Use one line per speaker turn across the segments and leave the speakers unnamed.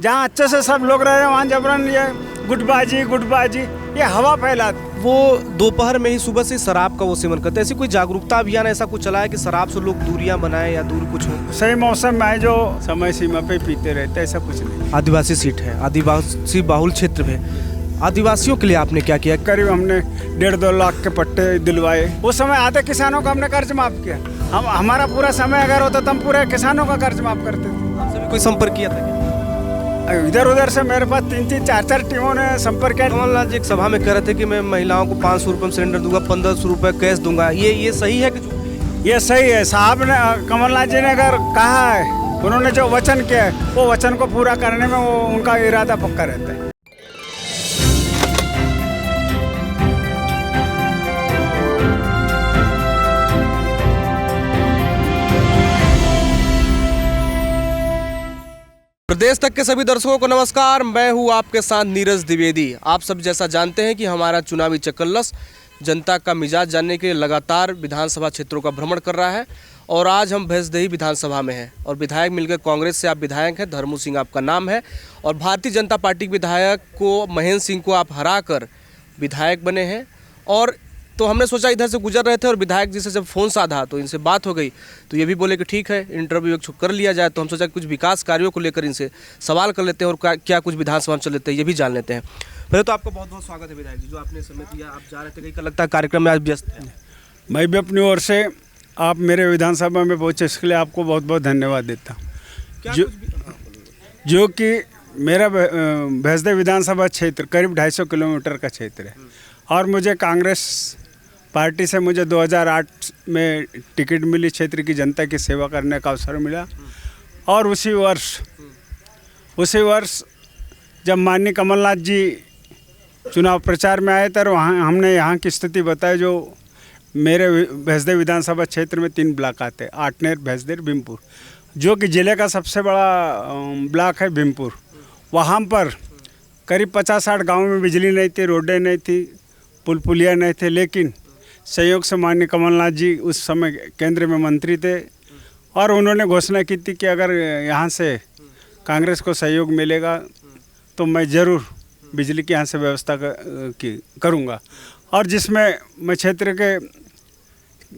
जहाँ अच्छे से सब लोग रह रहे हैं वहाँ जबरन ये गुटबाजी ये हवा फैलाती।
वो दोपहर में ही सुबह से शराब का वो सेवन करते हैं। ऐसी कोई जागरूकता अभियान ऐसा कुछ चला है कि शराब से लोग दूरियां बनाएं या दूर कुछ हो?
सही मौसम में जो समय सीमा पे पीते रहते हैं, ऐसा कुछ नहीं।
आदिवासी सीट है, आदिवासी बाहुल क्षेत्र में आदिवासियों के लिए आपने क्या किया?
करीब हमने 1.5-2 लाख के पट्टे दिलवाए। उस समय आधे किसानों को हमने कर्ज माफ किया। हमारा पूरा समय अगर होता तो हम पूरे किसानों का कर्ज माफ करते थे।
आपसे भी कोई संपर्क किया था?
इधर उधर से मेरे पास 3-3, 4-4 टीमों ने संपर्क किया।
कमलनाथ जी एक सभा में कह रहे थे कि मैं महिलाओं को 500 रुपये में सिलेंडर दूंगा, 1500 रुपये कैश दूंगा। ये सही है कि?
ये सही है। साहब ने, कमलनाथ जी ने अगर कहा है, उन्होंने जो वचन किया है वो वचन को पूरा करने में वो उनका इरादा पक्का रहता है।
प्रदेश तक के सभी दर्शकों को नमस्कार। मैं हूं आपके साथ नीरज द्विवेदी। आप सब जैसा जानते हैं कि हमारा चुनावी चक्करलस जनता का मिजाज जानने के लिए लगातार विधानसभा क्षेत्रों का भ्रमण कर रहा है और आज हम भैंसदेही विधानसभा में हैं और विधायक मिलकर कांग्रेस से आप विधायक हैं, धर्मू सिंह आपका नाम है और भारतीय जनता पार्टी के विधायक को महेंद्र सिंह को आप हरा कर विधायक बने हैं। और तो हमने सोचा इधर से गुजर रहे थे और विधायक जी से जब फ़ोन साधा तो इनसे बात हो गई तो ये भी बोले कि ठीक है इंटरव्यू कर लिया जाए। तो हम सोचा कुछ विकास कार्यों को लेकर इनसे सवाल कर लेते हैं और क्या कुछ विधानसभा में चल लेते हैं ये भी जान लेते हैं। पहले तो आपका बहुत बहुत स्वागत है विधायक जी, जो आपने समय दिया। आप जा रहे थे कहीं का लगता है कार्यक्रम में, आज व्यस्त हैं।
मैं भी अपनी ओर से आप मेरे विधानसभा में पहुँचे इसके लिए आपको बहुत बहुत धन्यवाद देता हूँ। जो कि मेरा भैंसदेही विधानसभा क्षेत्र करीब 250 किलोमीटर का क्षेत्र है और मुझे कांग्रेस पार्टी से मुझे 2008 में टिकट मिली, क्षेत्र की जनता की सेवा करने का अवसर मिला। और उसी वर्ष जब माननीय कमलनाथ जी चुनाव प्रचार में आए थे वहाँ हमने यहाँ की स्थिति बताई। जो मेरे भैंसदेही विधानसभा क्षेत्र में 3 ब्लॉक आते हैं, आटनेर, भैंसदेही, भीमपुर, जो कि ज़िले का सबसे बड़ा ब्लॉक है भीमपुर। वहाँ पर करीब 50-60 गाँव में बिजली नहीं थी, रोडें नहीं थी, पुलिया नहीं थे, लेकिन सहयोग से माननीय कमलनाथ जी उस समय केंद्र में मंत्री थे और उन्होंने घोषणा की थी कि अगर यहाँ से कांग्रेस को सहयोग मिलेगा तो मैं ज़रूर बिजली की यहाँ से व्यवस्था करूँगा। और जिसमें मैं क्षेत्र के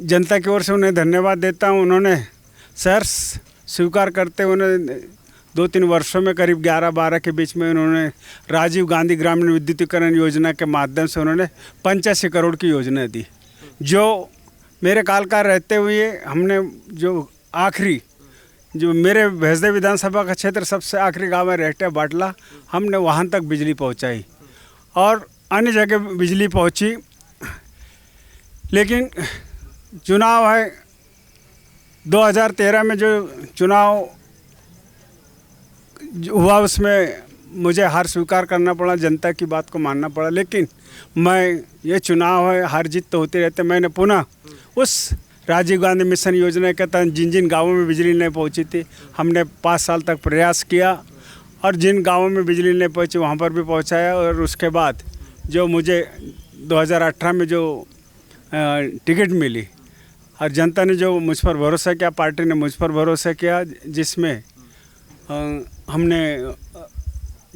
जनता की ओर से उन्हें धन्यवाद देता हूँ। उन्होंने शहर स्वीकार करते हुए उन्हें 2-3 वर्षों में करीब 11-12 के बीच में उन्होंने राजीव गांधी ग्रामीण विद्युतीकरण योजना के माध्यम से उन्होंने 85 करोड़ की योजना दी। जो मेरे कालकार रहते हुए हमने जो आखिरी जो मेरे भैंसदेही विधानसभा का क्षेत्र सबसे आखिरी गांव में रहते बाटला, हमने वहां तक बिजली पहुंचाई और अन्य जगह बिजली पहुंची। लेकिन चुनाव है 2013 में जो चुनाव हुआ उसमें मुझे हार स्वीकार करना पड़ा, जनता की बात को मानना पड़ा। लेकिन मैं ये चुनाव है, हार जीत तो होती रहते। मैंने पुनः उस राजीव गांधी मिशन योजना के तहत जिन गाँवों में बिजली नहीं पहुंची थी हमने 5 साल तक प्रयास किया और जिन गाँवों में बिजली नहीं पहुंची वहाँ पर भी पहुंचाया। और उसके बाद जो मुझे 2018 में जो टिकट मिली और जनता ने जो मुझ पर भरोसा किया, पार्टी ने मुझ पर भरोसा किया, जिसमें हमने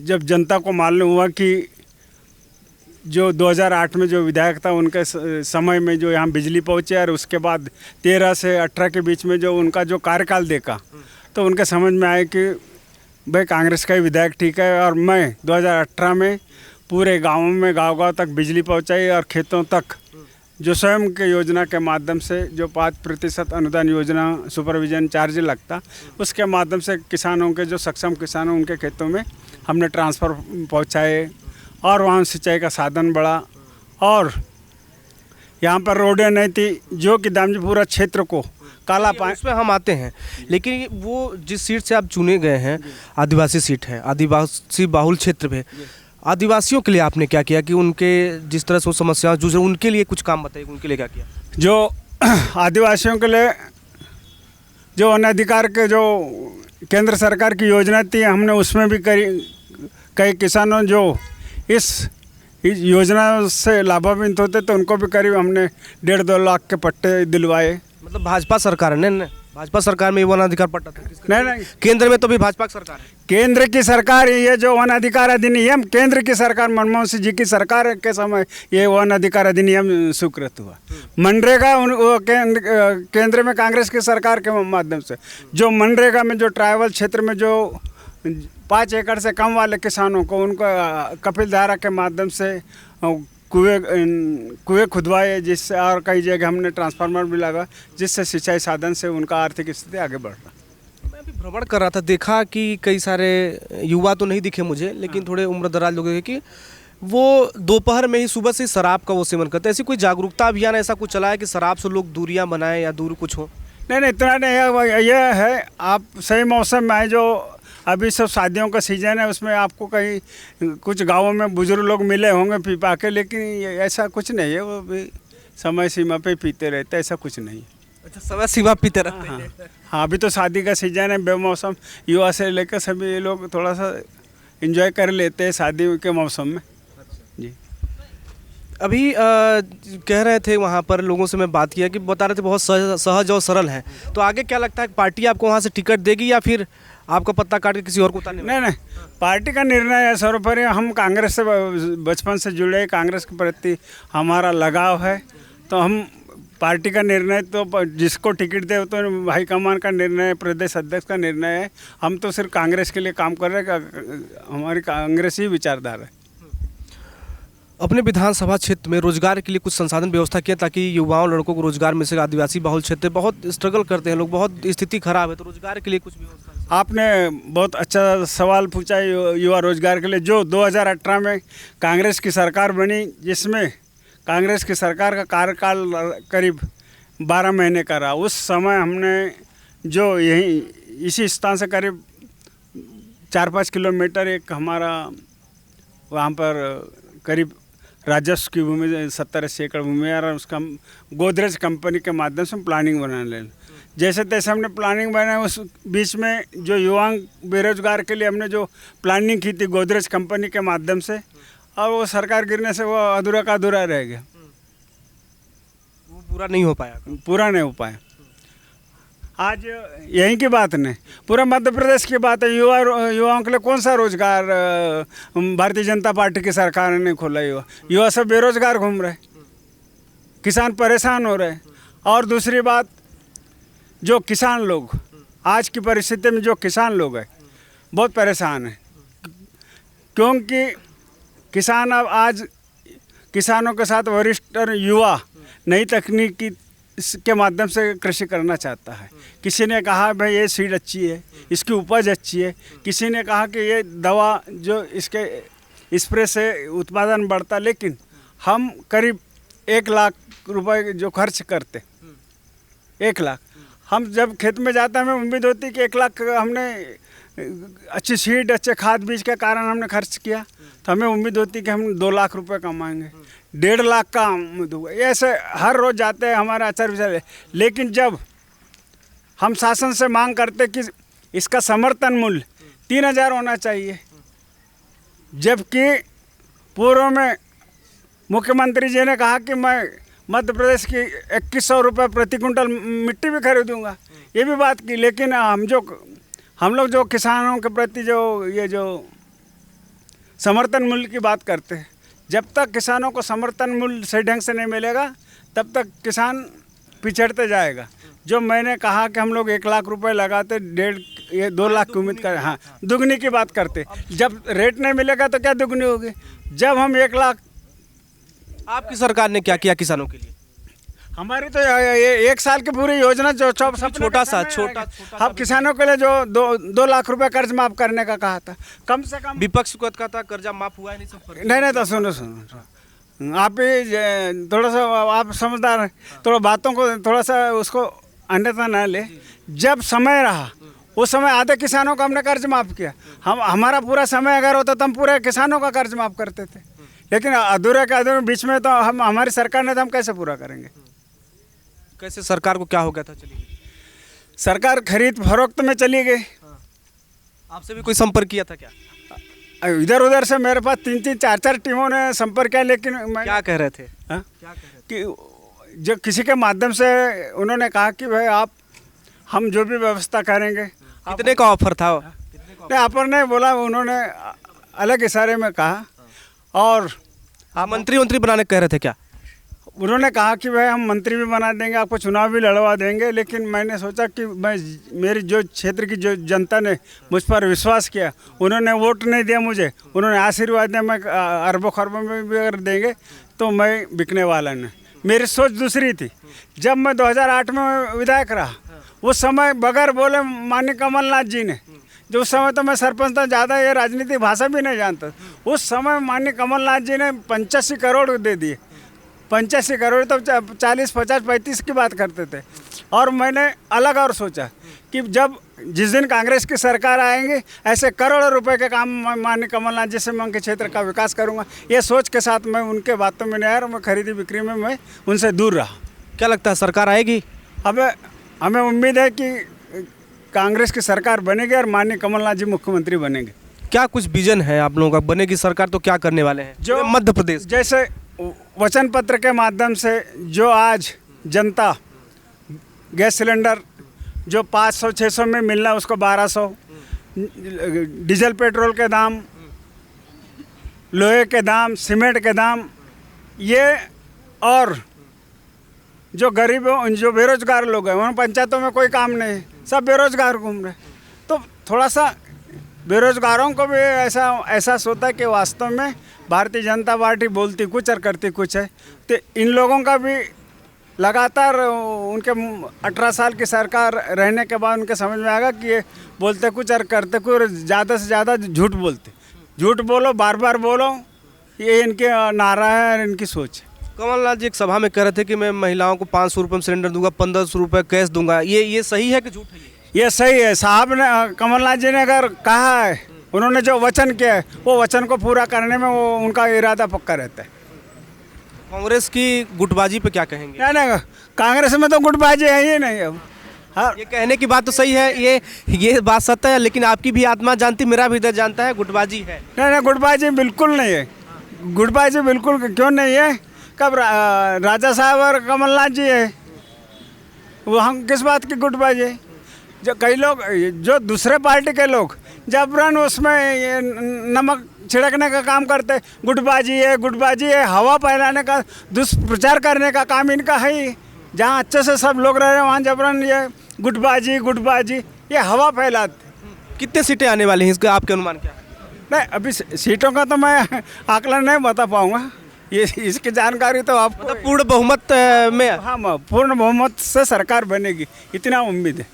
जब जनता को मालूम हुआ कि जो 2008 में जो विधायक था उनके समय में जो यहाँ बिजली पहुँचे और उसके बाद 13 से 18 के बीच में जो उनका जो कार्यकाल देखा तो उनके समझ में आया कि भाई कांग्रेस का ही विधायक ठीक है। और मैं 2018 में पूरे गाँवों में गाँव तक बिजली पहुँचाई और खेतों तक जो स्वयं के योजना के माध्यम से जो 5% अनुदान योजना सुपरविजन चार्ज लगता उसके माध्यम से किसानों के जो सक्षम किसानों उनके खेतों में हमने ट्रांसफ़र पहुंचाए और वहाँ सिंचाई का साधन बढ़ा। और यहाँ पर रोडें नहीं थी जो कि दामजीपुरा क्षेत्र को काला पानी,
उसमें हम आते हैं। लेकिन वो जिस सीट से आप चुने गए हैं आदिवासी सीट है, आदिवासी बाहुल क्षेत्र में आदिवासियों के लिए आपने क्या किया कि उनके जिस तरह से समस्याएं जूझ रहे उनके लिए कुछ काम बताइए, उनके लिए क्या किया?
जो आदिवासियों के लिए जो अनाधिकार के जो केंद्र सरकार की योजना थी हमने उसमें भी कई किसानों जो इस योजना से लाभान्वित होते तो उनको भी करीब हमने 1.5-2 लाख के पट्टे दिलवाए।
मतलब भाजपा सरकार ने भाजपा सरकार में ये वन अधिकार पट्टा था किसका?
नहीं,
केंद्र में तो भी भाजपा की सरकार है।
केंद्र की सरकार, ये जो वन अधिकार अधिनियम केंद्र की सरकार, मनमोहन सिंह जी की सरकार के समय ये वन अधिकार अधिनियम स्वीकृत हुआ। मनरेगा वो केंद्र में कांग्रेस की सरकार के माध्यम से, जो मनरेगा में जो ट्राइबल क्षेत्र में जो 5 एकड़ से कम वाले किसानों को उनको कपिल धारा के माध्यम से कुएं खुदवाए, जिससे और कई जगह हमने ट्रांसफार्मर भी लगा, जिससे सिंचाई साधन से उनका आर्थिक स्थिति आगे बढ़ रहा।
मैं अभी भ्रमण कर रहा था, देखा कि कई सारे युवा तो नहीं दिखे मुझे, लेकिन थोड़े उम्रदराज लोग देखे कि वो दोपहर में ही सुबह से शराब का वो सेवन करते हैं। ऐसी कोई जागरूकता अभियान ऐसा कुछ चला है कि शराब से लोग दूरियां बनाएं या दूर कुछ हो?
नहीं, इतना नहीं है। यह है आप सही मौसम में है, जो अभी सब शादियों का सीजन है, उसमें आपको कहीं कुछ गांवों में बुजुर्ग लोग मिले होंगे पी पा के, लेकिन ऐसा कुछ नहीं है। वो भी समय सीमा पे पीते रहते, ऐसा कुछ नहीं है।
अच्छा, समय सीमा पीते रहते हैं।
हाँ, अभी तो शादी का सीजन है, बेमौसम युवा से लेकर सभी ये लोग थोड़ा सा एंजॉय कर लेते हैं शादी के मौसम में। जी,
अभी कह रहे थे वहाँ पर लोगों से मैं बात किया कि बता रहे थे बहुत सहज और सरल है। तो आगे क्या लगता है, पार्टी आपको वहाँ से टिकट देगी या फिर आपका पत्ता काट के किसी और को उतारने?
नहीं, पार्टी का निर्णय है सर्वोपरि। हम कांग्रेस से बचपन से जुड़े, कांग्रेस के प्रति हमारा लगाव है, तो हम पार्टी का निर्णय तो जिसको टिकट दे तो हाईकमान का निर्णय, प्रदेश अध्यक्ष का निर्णय है। हम तो सिर्फ कांग्रेस के लिए काम कर रहे हैं, हमारी कांग्रेस ही विचारधारा है।
अपने विधानसभा क्षेत्र में रोजगार के लिए कुछ संसाधन व्यवस्था किया ताकि युवाओं लड़कों को रोजगार मिल सके? आदिवासी बहुल क्षेत्र बहुत स्ट्रगल करते हैं लोग, बहुत स्थिति खराब है, तो रोजगार के लिए कुछ व्यवस्था?
आपने बहुत अच्छा सवाल पूछा युवा रोजगार के लिए। जो 2018 में कांग्रेस की सरकार बनी, जिसमें कांग्रेस की सरकार का कार्यकाल करीब 12 महीने का रहा, उस समय हमने जो यहीं इसी स्थान से करीब 4-5 किलोमीटर एक हमारा वहाँ पर करीब राजस्व की भूमि 70-80 एकड़ भूमि है, और उसका गोदरेज कंपनी के माध्यम से प्लानिंग बना ले। जैसे तैसे हमने प्लानिंग बनाई। उस बीच में जो युवा बेरोजगार के लिए हमने जो प्लानिंग की थी गोदरेज कंपनी के माध्यम से, और वो सरकार गिरने से वो अधूरा का अधूरा रह गया,
वो पूरा नहीं हो पाया।
पूरा नहीं हो पाया। आज यहीं की बात नहीं, पूरा मध्य प्रदेश की बात है। युवाओं के लिए कौन सा रोजगार भारतीय जनता पार्टी की सरकार ने खोला? युवा सब बेरोजगार घूम रहे, किसान परेशान हो रहे। और दूसरी बात, जो किसान लोग आज की परिस्थिति में, जो किसान लोग हैं बहुत परेशान हैं, क्योंकि किसान अब आज किसानों के साथ वरिष्ठ और युवा नई तकनीक के माध्यम से कृषि करना चाहता है। किसी ने कहा भाई ये सीड अच्छी है, इसकी उपज अच्छी है। किसी ने कहा कि ये दवा जो इसके स्प्रे से उत्पादन बढ़ता। लेकिन हम करीब 1 लाख रुपए जो खर्च करते, 1 लाख, हम जब खेत में जाते हैं हमें उम्मीद होती है कि 1 लाख हमने अच्छी सीड, अच्छे खाद बीज के कारण हमने खर्च किया, तो हमें उम्मीद होती है कि हम 2 लाख रुपए कमाएंगे, 1.5 लाख का उम्मीद होगा। ऐसे हर रोज़ जाते हैं हमारे आचार विचार। लेकिन जब हम शासन से मांग करते कि इसका समर्थन मूल्य 3,000 होना चाहिए, जबकि पूर्व में मुख्यमंत्री जी ने कहा कि मैं मध्य प्रदेश की 2100 रुपये प्रति कुंटल मिट्टी भी खरीदूंगा, ये भी बात की। लेकिन हम लोग जो किसानों के प्रति जो समर्थन मूल्य की बात करते हैं, जब तक किसानों को समर्थन मूल्य सही ढंग से नहीं मिलेगा तब तक किसान पिछड़ते जाएगा। जो मैंने कहा कि हम लोग 1 लाख रुपए लगाते, 2 लाख की उम्मीद करें, हाँ दुगनी की बात करते। जब रेट नहीं मिलेगा तो क्या दुगनी होगी? जब हम 1 लाख।
आपकी सरकार ने क्या किया किसानों के लिए?
हमारी तो 1 साल की पूरी योजना जो
छोटा सा
हम किसानों के लिए जो 2 लाख रुपए कर्ज माफ करने का कहा था, कम से कम।
विपक्ष को कहता था कर्जा माफ हुआ है नहीं, सब
नहीं तो सुनो आप ही थोड़ा सा आप समझदार हैं, थोड़ा बातों को थोड़ा सा उसको अन्यथा ना ले। जब समय रहा उस समय आधे किसानों का हमने कर्ज माफ़ किया। हमारा पूरा समय अगर होता तो हम पूरे किसानों का कर्ज माफ़ करते थे, लेकिन अधूरे के अधूरे बीच में तो हमारी सरकार ने तो हम कैसे पूरा करेंगे?
कैसे सरकार को क्या हो गया था? चलिए,
सरकार खरीद फरोख्त में चली गई।
आपसे भी कोई संपर्क किया था क्या?
इधर उधर से मेरे पास 3-3, 4-4 टीमों ने संपर्क किया, लेकिन मैं
क्या कह रहे थे?
क्या कह रहे थे? कि जो किसी के माध्यम से उन्होंने कहा कि भाई आप हम जो भी व्यवस्था करेंगे।
कितने का ऑफर था?
नहीं, अपर ने बोला, उन्होंने अलग इशारे में कहा, और
आप मंत्री बनाने कह रहे थे क्या?
उन्होंने कहा कि भाई हम मंत्री भी बना देंगे, आपको चुनाव भी लड़वा देंगे। लेकिन मैंने सोचा कि मेरी जो क्षेत्र की जो जनता ने मुझ पर विश्वास किया, उन्होंने वोट नहीं दिया मुझे, उन्होंने आशीर्वाद दिया, मैं अरबों खरबों में भी अगर देंगे तो मैं बिकने वाला नहीं। मेरी सोच दूसरी थी। जब मैं 2008 में विधायक रहा, उस समय बगैर बोले माननीय कमलनाथ जी ने, जो उस समय तो मैं सरपंच था, ज़्यादा ये राजनीतिक भाषा भी नहीं जानता, उस समय माननीय कमलनाथ जी ने 85 करोड़ दे दिए। 85 करोड़ तो 40, 50, 35 की बात करते थे। और मैंने अलग और सोचा कि जब जिस दिन कांग्रेस की सरकार आएंगे, ऐसे करोड़ों रुपए के काम माननीय कमलनाथ जी से मैं उनके क्षेत्र का विकास करूंगा। ये सोच के साथ मैं उनके बातों में नहीं आया, और मैं खरीदी बिक्री में मैं उनसे दूर रहा।
क्या लगता है सरकार आएगी?
हमें उम्मीद है कि कांग्रेस की सरकार बनेगी और माननीय कमलनाथ जी मुख्यमंत्री बनेंगे।
क्या कुछ विजन है आप लोगों का? बनेगी सरकार तो क्या करने वाले हैं जो मध्य प्रदेश?
जैसे वचन पत्र के माध्यम से जो आज जनता गैस सिलेंडर जो 500-600 में मिलना, उसको 1200, डीजल पेट्रोल के दाम, लोहे के दाम, सीमेंट के दाम, ये, और जो गरीब जो बेरोजगार लोग हैं, उन पंचायतों में कोई काम नहीं है, सब बेरोजगार घूम रहे। तो थोड़ा सा बेरोजगारों को भी ऐसा एहसास होता है कि वास्तव में भारतीय जनता पार्टी बोलती कुछ और करती कुछ है। तो इन लोगों का भी लगातार उनके 18 साल की सरकार रहने के बाद उनके समझ में आएगा कि ये बोलते कुछ और करते कुछ, और ज़्यादा से ज़्यादा झूठ बोलते। झूठ बोलो, बार बार बोलो, ये इनके नारा है, इनकी सोच है।
कमलनाथ जी एक सभा में कह रहे थे कि मैं महिलाओं को 500 रुपये में सिलेंडर दूंगा, 1500 रुपये कैश दूंगा। ये सही है कि झूठ है?
ये सही है। साहब ने, कमलनाथ जी ने अगर कहा है, उन्होंने जो वचन किया है, वो वचन को पूरा करने में वो उनका इरादा पक्का रहता है।
कांग्रेस की गुटबाजी पे क्या कहेंगे?
नहीं, कांग्रेस में तो गुटबाजी है ही नहीं अब। हाँ,
ये कहने की बात तो सही है, ये बात सत्य है, लेकिन आपकी भी आत्मा जानती, मेरा भी दिल जानता है गुटबाजी है।
नहीं, गुटबाजी बिल्कुल नहीं है। गुटबाजी बिल्कुल क्यों नहीं है? कब राजा साहब और कमलनाथ जी है, वो हम किस बात की गुटबाजी है? जो कई लोग, जो दूसरे पार्टी के लोग जबरन उसमें नमक छिड़कने का काम करते, गुटबाजी है, हवा फैलाने का, दुष्प्रचार करने का काम इनका है ही। जहाँ अच्छे से सब लोग रह रहे हैं, वहाँ जबरन ये गुटबाजी ये हवा फैलाते।
कितने सीटें आने वाली हैं, इसका आपके अनुमान क्या है?
नहीं, अभी सीटों का तो मैं आकलन नहीं बता पाऊँगा, ये इसकी जानकारी तो आपको।
मतलब पूर्ण बहुमत में?
हाँ, पूर्ण बहुमत से सरकार बनेगी, इतना उम्मीद है।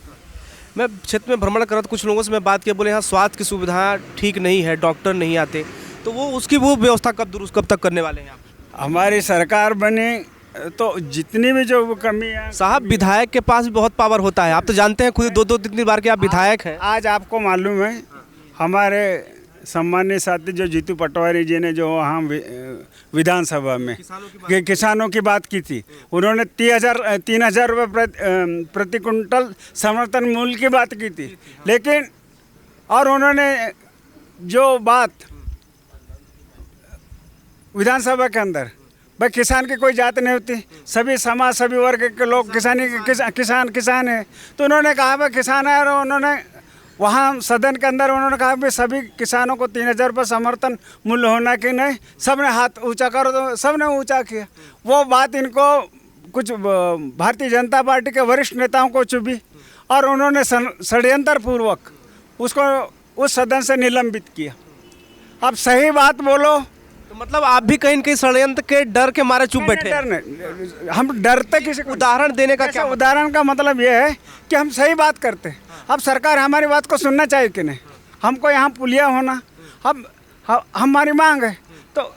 मैं क्षेत्र में भ्रमण कर रहा था, कुछ लोगों से मैं बात किया, बोले यहाँ स्वास्थ्य की सुविधा ठीक नहीं है, डॉक्टर नहीं आते, तो वो व्यवस्था कब तक करने वाले हैं आप?
हमारी सरकार बने तो जितनी भी जो कमी है।
साहब, विधायक के पास भी बहुत पावर होता है, आप तो जानते हैं, खुद 2-3 बार के आप विधायक हैं।
आज आपको मालूम है, हमारे सम्मानीय साथी जो जीतू पटवारी जी ने जो वहाँ विधानसभा में किसानों की बात की थी, उन्होंने 3,000 रुपये प्रति कुंटल समर्थन मूल्य की बात की थी। लेकिन और उन्होंने जो बात विधानसभा के अंदर, भाई किसान की कोई जात नहीं होती, सभी समाज, सभी वर्ग के लोग किसान है, तो उन्होंने कहा भाई किसान है, और उन्होंने वहाँ सदन के अंदर उन्होंने कहा कि सभी किसानों को 3,000 रुपये समर्थन मूल्य होना कि नहीं। सब ने हाथ ऊंचा करो, तो सब ने ऊंचा किया। वो बात इनको कुछ भारतीय जनता पार्टी के वरिष्ठ नेताओं को चुभी, और उन्होंने षड्यंत्र पूर्वक उसको उस सदन से निलंबित किया। अब सही बात बोलो,
तो मतलब आप भी कहीं न कहीं षड्यंत्र के डर के मारे चुप बैठे?
डर नहीं, हम डरते किसी को।
उदाहरण देने का क्या?
उदाहरण का मतलब ये है कि हम सही बात करते हैं। अब सरकार हमारी बात को सुनना चाहिए कि नहीं? हमको यहाँ पुलिया होना, हमारी मांग है, तो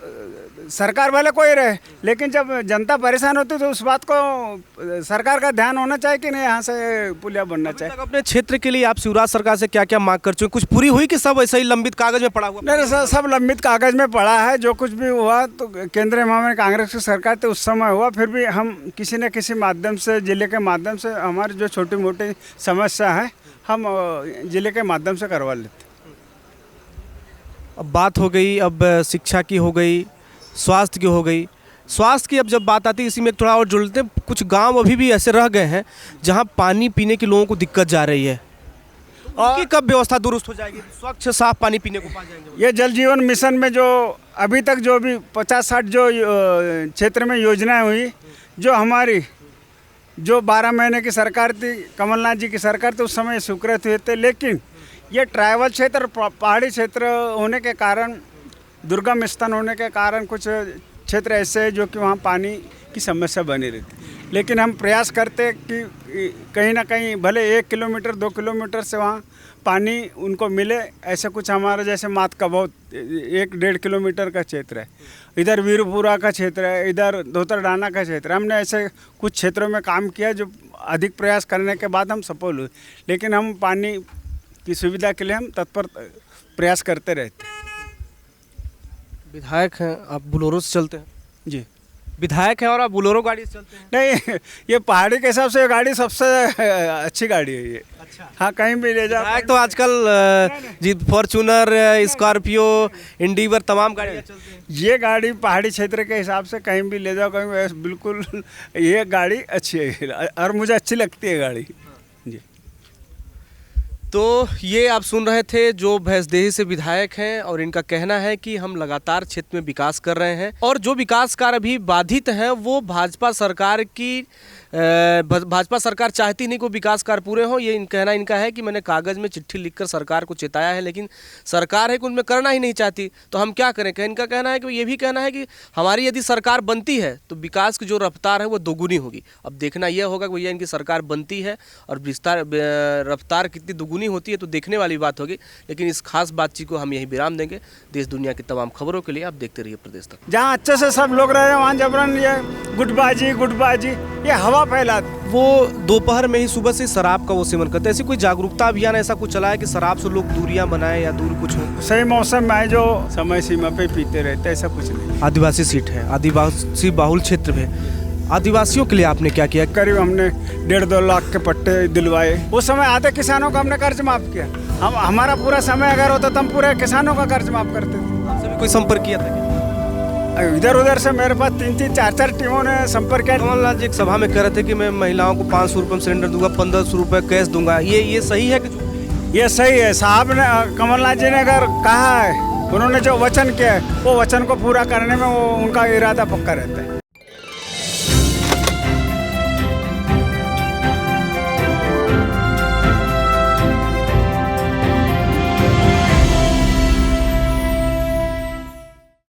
सरकार वाले कोई रहे, लेकिन जब जनता परेशान होती तो उस बात को सरकार का ध्यान होना चाहिए कि नहीं, यहाँ से पुलिया बनना चाहिए।
अपने क्षेत्र के लिए आप शिवराज सरकार से क्या क्या मांग कर चुके? कुछ पूरी हुई कि सब ऐसा ही लंबित कागज में पड़ा हुआ?
नहीं, सब लंबित कागज में पड़ा है। जो कुछ भी हुआ तो केंद्र में कांग्रेस की सरकार तो उस समय हुआ, फिर भी हम किसी न किसी माध्यम से, जिले के माध्यम से, हमारी जो छोटी मोटी समस्या है हम जिले के माध्यम से करवा लेते।
अब बात हो गई, अब शिक्षा की हो गई, स्वास्थ्य की हो गई, स्वास्थ्य की अब जब बात आती है, इसी में थोड़ा और जुड़ लेते हैं। कुछ गांव अभी भी ऐसे रह गए हैं जहां पानी पीने के लोगों को दिक्कत जा रही है, और कब व्यवस्था दुरुस्त हो जाएगी, स्वच्छ साफ पानी पीने को पा जाएंगे?
ये जल जीवन मिशन में जो अभी तक जो भी 50-60 जो क्षेत्र में योजनाएं हुई, जो हमारी जो 12 महीने की सरकार थी, कमलनाथ जी की सरकार थी, उस समय स्वीकृत हुए थे। लेकिन ये ट्राइबल क्षेत्र, पहाड़ी क्षेत्र होने के कारण, दुर्गम स्थान होने के कारण कुछ क्षेत्र ऐसे हैं जो कि वहाँ पानी की समस्या बनी रहती। लेकिन हम प्रयास करते कि कहीं ना कहीं भले 1 किलोमीटर 2 किलोमीटर से वहाँ पानी उनको मिले। ऐसे कुछ हमारा जैसे मात का बहुत 1-1.5 किलोमीटर का क्षेत्र है, इधर वीरपुरा का क्षेत्र है, इधर धोतरडाना का क्षेत्र है। हमने ऐसे कुछ क्षेत्रों में काम किया जो अधिक प्रयास करने के बाद हम सफल हुए। लेकिन हम पानी की सुविधा के लिए हम तत्पर प्रयास करते रहते हैं।
विधायक हैं आप, बोलेरो से चलते हैं?
जी
विधायक हैं और आप बोलेरो गाड़ी से चलते हैं?
नहीं, ये पहाड़ी के हिसाब से ये गाड़ी सबसे अच्छी गाड़ी है ये।
अच्छा।
हाँ, कहीं भी ले जाओ।
विधायक तो आजकल जी फॉर्चूनर, स्कॉर्पियो, इंडिवर तमाम गाड़ियाँ चलती हैं।
ये गाड़ी पहाड़ी क्षेत्र के हिसाब से कहीं भी ले जाओ, कहीं भी बिल्कुल ये गाड़ी अच्छी है और मुझे अच्छी लगती है गाड़ी। जी।
तो ये आप सुन रहे थे जो भैंसदेही से विधायक हैं, और इनका कहना है कि हम लगातार क्षेत्र में विकास कर रहे हैं, और जो विकास कार्य अभी बाधित हैं वो भाजपा सरकार चाहती नहीं को विकास कार्य पूरे हों। ये कहना इनका है कि मैंने कागज़ में चिट्ठी लिखकर सरकार को चेताया है, लेकिन सरकार है कि उनमें करना ही नहीं चाहती, तो हम क्या करें? इनका कहना है कि ये भी कहना है कि हमारी यदि सरकार बनती है तो विकास की जो रफ्तार है वो दोगुनी होगी। अब देखना यह होगा कि भैया इनकी सरकार बनती है और रफ्तार कितनी दोगुनी होती है तो देखने वाली बात होगी। लेकिन इस खास बातचीत को हम यही विराम देंगे। देश दुनिया की तमाम खबरों के लिए आप देखते रहिए प्रदेश तक।
जहाँ अच्छे से सब लोग रह रहे हैं वहाँ जबरन ये गुटबाजी ये हवा फैलाती।
वो दोपहर में ही सुबह से शराब का वो सेवन करते हैं। ऐसी कोई जागरूकता अभियान ऐसा कुछ चला है कि शराब से लोग दूरियां बनाएं या दूर कुछ हो?
सही मौसम में है जो समय सीमा पे पीते रहते, ऐसा कुछ नहीं।
आदिवासी सीट है, आदिवासी बाहुल क्षेत्र में आदिवासियों के लिए आपने क्या किया?
करीब हमने 1.5-2 लाख के पट्टे दिलवाए। उस समय आधे किसानों का हमने कर्ज माफ किया। हमारा पूरा समय अगर होता तो हम पूरे किसानों का कर्ज माफ करते थे।
आपसे भी कोई संपर्क किया था क्या?
इधर उधर से मेरे पास 3-3, 4-4 टीमों ने संपर्क किया।
कमलनाथ जी एक सभा में कह रहे थे कि मैं महिलाओं को 500 रुपये में सिलेंडर दूंगा, 1500 रुपये कैश दूंगा। ये सही है कि?
ये सही है। साहब ने, कमलनाथ जी ने अगर कहा है, उन्होंने जो वचन किया है वो वचन को पूरा करने में वो उनका इरादा पक्का रहता है।